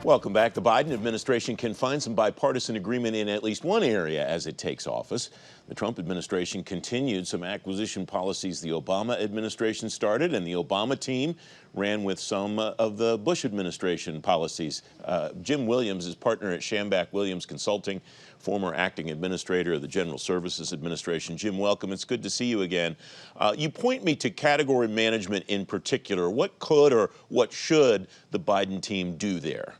Welcome back. The Biden administration can find some bipartisan agreement in at least one area as it takes office. The Trump administration continued some acquisition policies the Obama administration started, and the Obama team ran with some of the Bush administration policies. Jim Williams is partner at Schambach Williams Consulting, former acting administrator of the General Services Administration. Jim, welcome. It's good to see you again. You point me to category management in particular. What could or what should the Biden team do there?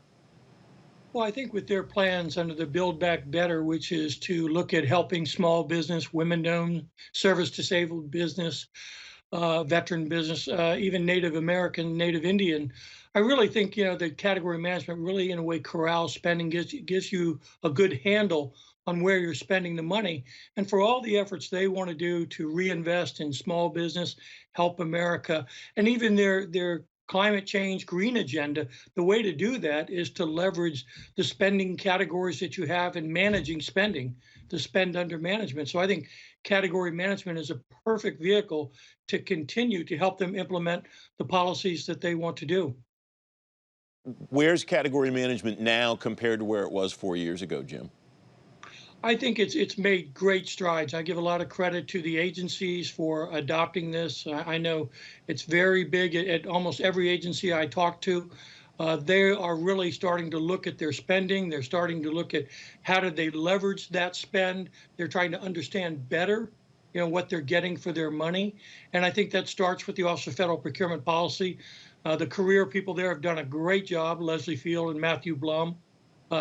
Well, I think with their plans under the Build Back Better, which is to look at helping small business, women-owned, service-disabled business, veteran business, even Native American, Native Indian, I really think the category management really, in a way, corrals spending, gives you a good handle on where you're spending the money, and for all the efforts they want to do to reinvest in small business, help America, and even their climate change green agenda. The way to do that is to leverage the spending categories that you have in managing spending, to spend under management. So I think category management is a perfect vehicle to continue to help them implement the policies that they want to do. Where's category management now compared to where it was 4 years ago, Jim? I think it's made great strides. I give a lot of credit to the agencies for adopting this. I know it's very big at almost every agency I talk to. They are really starting to look at their spending. They're starting to look at how do they leverage that spend. They're trying to understand better, what they're getting for their money. And I think that starts with the Office of Federal Procurement Policy. The career people there have done a great job, Leslie Field and Matthew Blum.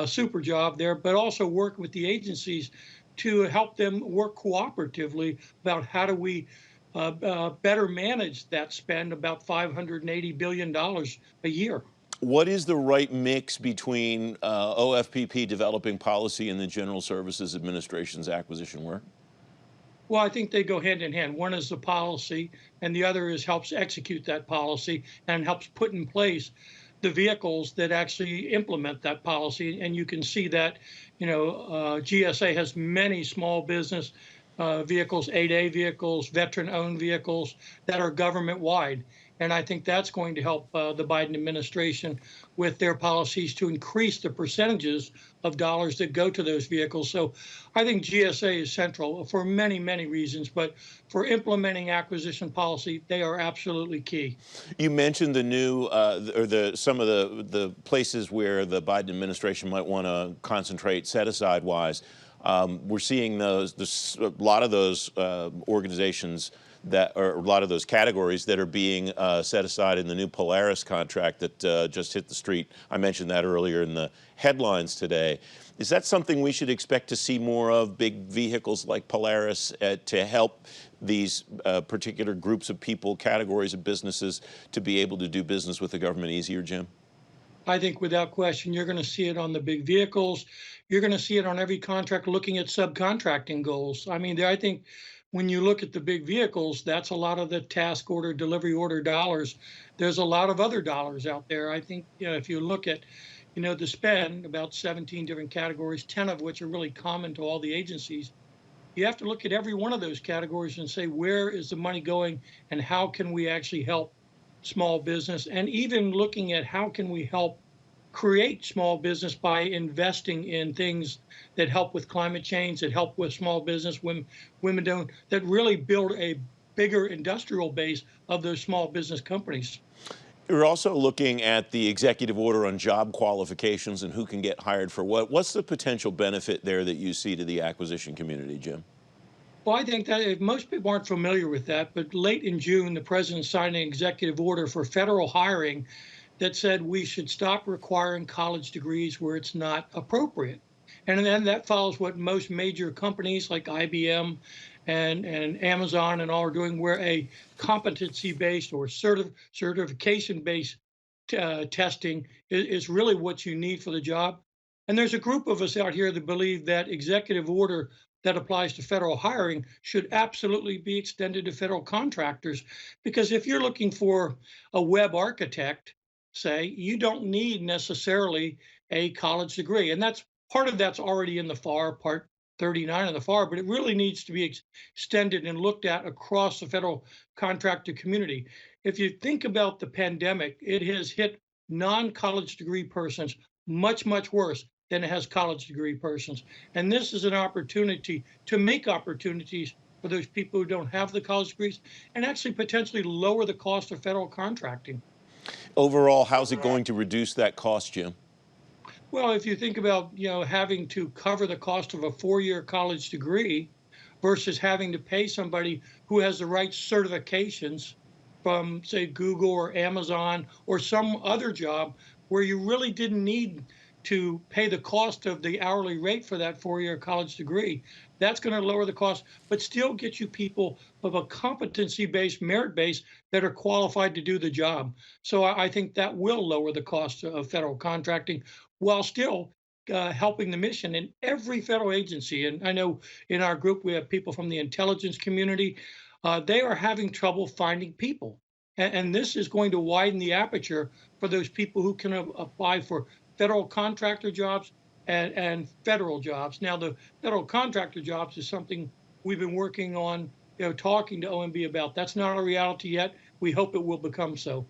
Super job there, but also work with the agencies to help them work cooperatively about how do we better manage that spend, about $580 billion a year. What is the right mix between OFPP developing policy and the General Services Administration's acquisition work? Well, I think they go hand in hand. One is the policy, and the other is helps execute that policy and helps put in place the vehicles that actually implement that policy. And you can see that, GSA has many small business vehicles, 8A vehicles, veteran-owned vehicles that are government-wide. And I think that's going to help the Biden administration with their policies to increase the percentages of dollars that go to those vehicles. So I think GSA is central for many, many reasons, but for implementing acquisition policy, they are absolutely key. You mentioned the new, some of the places where the Biden administration might want to concentrate set-aside wise. We're seeing a lot of those organizations or a lot of those categories that are being set aside in the new Polaris contract that just hit the street. I mentioned that earlier in the headlines today. Is that something we should expect to see more of, big vehicles like Polaris, to help these particular groups of people, categories of businesses, to be able to do business with the government easier, Jim? I think without question, you're going to see it on the big vehicles. You're going to see it on every contract looking at subcontracting goals. I mean, I think when you look at the big vehicles, that's a lot of the task order, delivery order dollars. There's a lot of other dollars out there. I think, if you look at, the spend, about 17 different categories, 10 of which are really common to all the agencies, you have to look at every one of those categories and say, where is the money going and how can we actually help small business? And even looking at how can we help create small business by investing in things that help with climate change, that help with small business, women don't, that really build a bigger industrial base of those small business companies. We're also looking at the executive order on job qualifications and who can get hired for what. What's the potential benefit there that you see to the acquisition community, Jim? Well, I think that if most people aren't familiar with that, but late in June, the president signed an executive order for federal hiring that said we should stop requiring college degrees where it's not appropriate. And then that follows what most major companies like IBM and Amazon and all are doing, where a competency-based or certification-based testing is really what you need for the job. And there's a group of us out here that believe that executive order that applies to federal hiring should absolutely be extended to federal contractors. Because if you're looking for a web architect, say, you don't need necessarily a college degree. And that's part of that's already in the FAR, Part 39 of the FAR, but it really needs to be extended and looked at across the federal contractor community. If you think about the pandemic, it has hit non-college degree persons much, much worse than it has college degree persons. And this is an opportunity to make opportunities for those people who don't have the college degrees and actually potentially lower the cost of federal contracting. Overall, how's it going to reduce that cost, Jim? Well, if you think about, having to cover the cost of a 4-year college degree versus having to pay somebody who has the right certifications from, say, Google or Amazon or some other job where you really didn't need to pay the cost of the hourly rate for that 4-year college degree. That's going to lower the cost, but still get you people of a competency based, merit base that are qualified to do the job. So I think that will lower the cost of federal contracting while still helping the mission in every federal agency. And I know in our group we have people from the intelligence community. They are having trouble finding people. And this is going to widen the aperture for those people who can apply for federal contractor jobs and federal jobs. Now, the federal contractor jobs is something we've been working on, talking to OMB about. That's not a reality yet. We hope it will become so.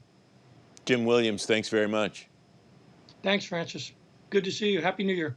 Jim Williams, thanks very much. Thanks, Francis. Good to see you. Happy New Year.